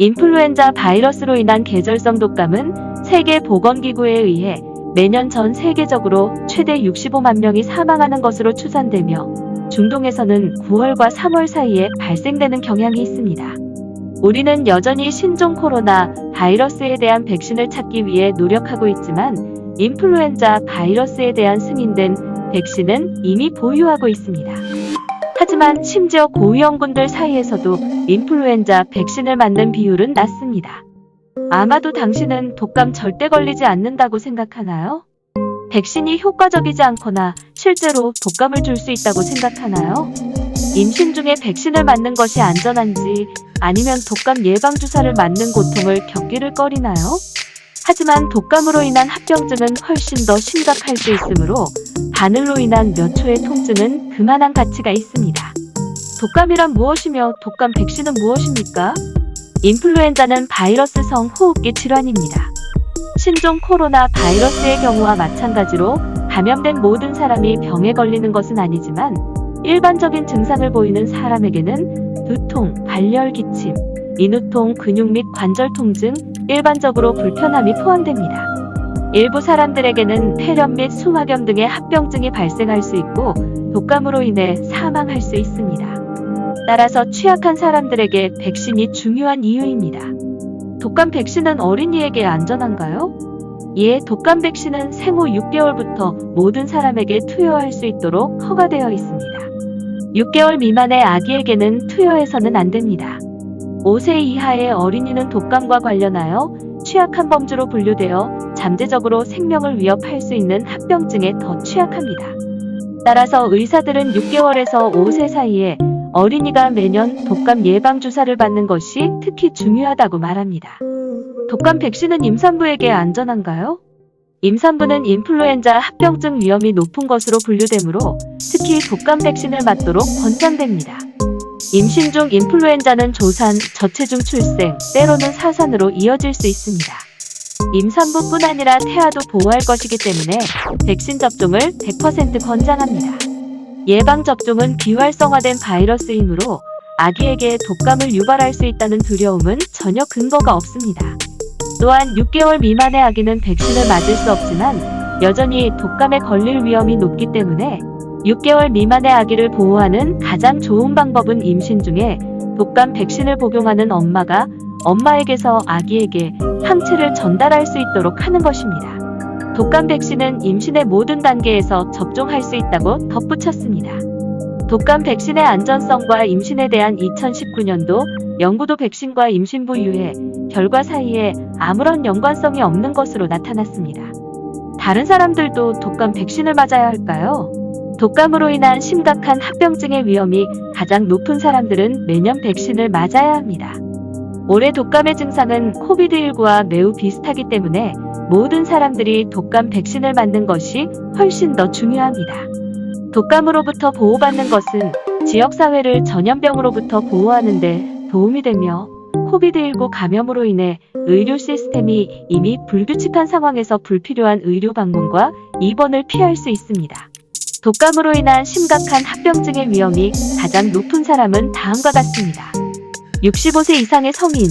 인플루엔자 바이러스로 인한 계절성 독감은 세계보건기구에 의해 매년 전 세계적으로 최대 65만 명이 사망하는 것으로 추산되며 중동에서는 9월과 3월 사이에 발생되는 경향이 있습니다. 우리는 여전히 신종 코로나 바이러스에 대한 백신을 찾기 위해 노력하고 있지만 인플루엔자 바이러스에 대한 승인된 백신은 이미 보유하고 있습니다. 하지만 심지어 고위험군들 사이에서도 인플루엔자 백신을 맞는 비율은 낮습니다. 아마도 당신은 독감 절대 걸리지 않는다고 생각하나요? 백신이 효과적이지 않거나 실제로 독감을 줄 수 있다고 생각하나요? 임신 중에 백신을 맞는 것이 안전한지 아니면 독감 예방주사를 맞는 고통을 겪기를 꺼리나요? 하지만 독감으로 인한 합병증은 훨씬 더 심각할 수 있으므로 바늘로 인한 몇 초의 통증은 그만한 가치가 있습니다. 독감이란 무엇이며 독감 백신은 무엇입니까? 인플루엔자는 바이러스성 호흡기 질환입니다. 신종 코로나 바이러스의 경우와 마찬가지로 감염된 모든 사람이 병에 걸리는 것은 아니지만 일반적인 증상을 보이는 사람에게는 두통, 발열, 기침, 인후통, 근육 및 관절 통증, 일반적으로 불편함이 포함됩니다. 일부 사람들에게는 폐렴 및 수막염 등의 합병증이 발생할 수 있고 독감으로 인해 사망할 수 있습니다. 따라서 취약한 사람들에게 백신이 중요한 이유입니다. 독감 백신은 어린이에게 안전한가요? 예, 독감 백신은 생후 6개월부터 모든 사람에게 투여할 수 있도록 허가되어 있습니다. 6개월 미만의 아기에게는 투여해서는 안 됩니다. 5세 이하의 어린이는 독감과 관련하여 취약한 범주로 분류되어 잠재적으로 생명을 위협할 수 있는 합병증에 더 취약합니다. 따라서 의사들은 6개월에서 5세 사이에 어린이가 매년 독감 예방주사를 받는 것이 특히 중요하다고 말합니다. 독감 백신은 임산부에게 안전한가요? 임산부는 인플루엔자 합병증 위험이 높은 것으로 분류되므로 특히 독감 백신을 맞도록 권장됩니다. 임신 중 인플루엔자는 조산, 저체중 출생, 때로는 사산으로 이어질 수 있습니다. 임산부뿐 아니라 태아도 보호할 것이기 때문에 백신 접종을 100% 권장합니다. 예방접종은 비활성화된 바이러스이므로 아기에게 독감을 유발할 수 있다는 두려움은 전혀 근거가 없습니다. 또한 6개월 미만의 아기는 백신을 맞을 수 없지만 여전히 독감에 걸릴 위험이 높기 때문에 6개월 미만의 아기를 보호하는 가장 좋은 방법은 임신 중에 독감 백신을 복용하는 엄마가 엄마에게서 아기에게 항체를 전달할 수 있도록 하는 것입니다. 독감 백신은 임신의 모든 단계에서 접종할 수 있다고 덧붙였습니다. 독감 백신의 안전성과 임신에 대한 2019년도 연구도 백신과 임신부 유해 결과 사이에 아무런 연관성이 없는 것으로 나타났습니다. 다른 사람들도 독감 백신을 맞아야 할까요? 독감으로 인한 심각한 합병증의 위험이 가장 높은 사람들은 매년 백신을 맞아야 합니다. 올해 독감의 증상은 코비드19와 매우 비슷하기 때문에 모든 사람들이 독감 백신을 맞는 것이 훨씬 더 중요합니다. 독감으로부터 보호받는 것은 지역사회를 전염병으로부터 보호하는 데 도움이 되며 코비드19 감염으로 인해 의료 시스템이 이미 불규칙한 상황에서 불필요한 의료 방문과 입원을 피할 수 있습니다. 독감으로 인한 심각한 합병증의 위험이 가장 높은 사람은 다음과 같습니다. 65세 이상의 성인,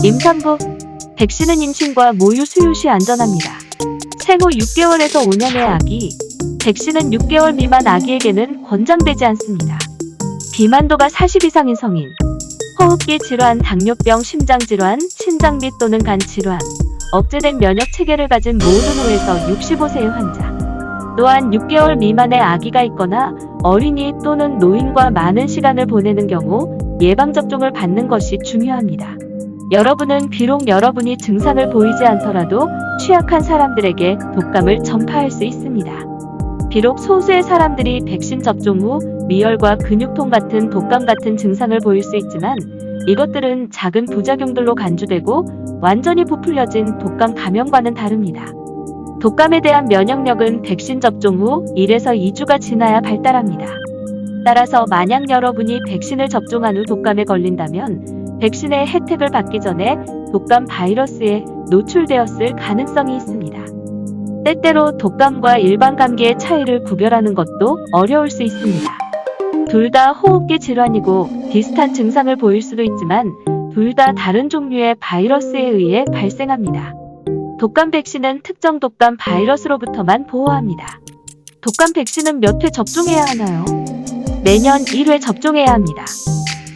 임산부, 백신은 임신과 모유 수유 시 안전합니다. 생후 6개월에서 5년의 아기, 백신은 6개월 미만 아기에게는 권장되지 않습니다. 비만도가 40 이상인 성인, 호흡기 질환, 당뇨병, 심장질환, 신장 및 또는 간 질환, 억제된 면역 체계를 가진 모든 5에서 65세의 환자, 또한 6개월 미만의 아기가 있거나 어린이 또는 노인과 많은 시간을 보내는 경우 예방접종을 받는 것이 중요합니다. 여러분은 비록 여러분이 증상을 보이지 않더라도 취약한 사람들에게 독감을 전파할 수 있습니다. 비록 소수의 사람들이 백신 접종 후 미열과 근육통 같은 독감 같은 증상을 보일 수 있지만 이것들은 작은 부작용들로 간주되고 완전히 부풀려진 독감 감염과는 다릅니다. 독감에 대한 면역력은 백신 접종 후 1에서 2주가 지나야 발달합니다. 따라서 만약 여러분이 백신을 접종한 후 독감에 걸린다면 백신의 혜택을 받기 전에 독감 바이러스에 노출되었을 가능성이 있습니다. 때때로 독감과 일반 감기의 차이를 구별하는 것도 어려울 수 있습니다. 둘 다 호흡기 질환이고 비슷한 증상을 보일 수도 있지만 둘 다 다른 종류의 바이러스에 의해 발생합니다. 독감 백신은 특정 독감 바이러스로부터만 보호합니다. 독감 백신은 몇 회 접종해야 하나요? 매년 1회 접종해야 합니다.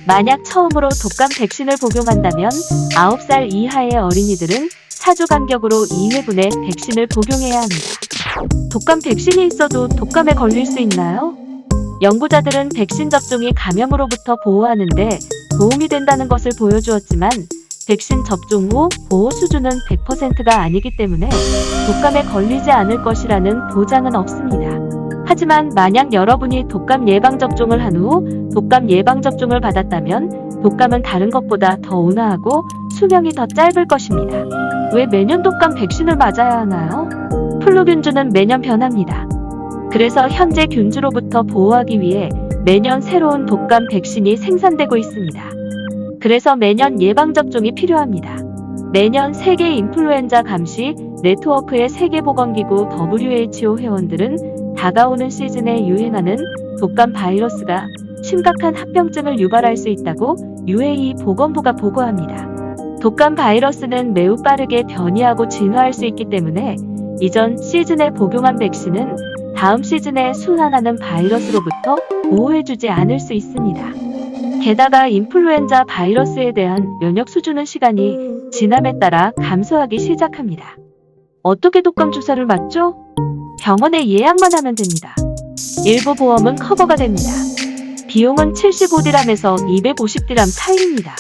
만약 처음으로 독감 백신을 복용한다면 9살 이하의 어린이들은 4주 간격으로 2회분의 백신을 복용해야 합니다. 독감 백신이 있어도 독감에 걸릴 수 있나요? 연구자들은 백신 접종이 감염으로부터 보호하는데 도움이 된다는 것을 보여주었지만 백신 접종 후 보호 수준은 100%가 아니기 때문에 독감에 걸리지 않을 것이라는 보장은 없습니다. 하지만 만약 여러분이 독감 예방접종을 한 후 독감 예방접종을 받았다면 독감은 다른 것보다 더 온화하고 수명이 더 짧을 것입니다. 왜 매년 독감 백신을 맞아야 하나요? 플루균주는 매년 변합니다. 그래서 현재 균주로부터 보호하기 위해 매년 새로운 독감 백신이 생산되고 있습니다. 그래서 매년 예방접종이 필요합니다. 매년 세계 인플루엔자 감시 네트워크의 세계보건기구 WHO 회원들은 다가오는 시즌에 유행하는 독감 바이러스가 심각한 합병증을 유발할 수 있다고 UAE 보건부가 보고합니다. 독감 바이러스는 매우 빠르게 변이하고 진화할 수 있기 때문에 이전 시즌에 복용한 백신은 다음 시즌에 순환하는 바이러스로부터 보호해주지 않을 수 있습니다. 게다가 인플루엔자 바이러스에 대한 면역 수준은 시간이 지남에 따라 감소하기 시작합니다. 어떻게 독감 주사를 맞죠? 병원에 예약만 하면 됩니다. 일부 보험은 커버가 됩니다. 비용은 75디람에서 250디람 사이입니다.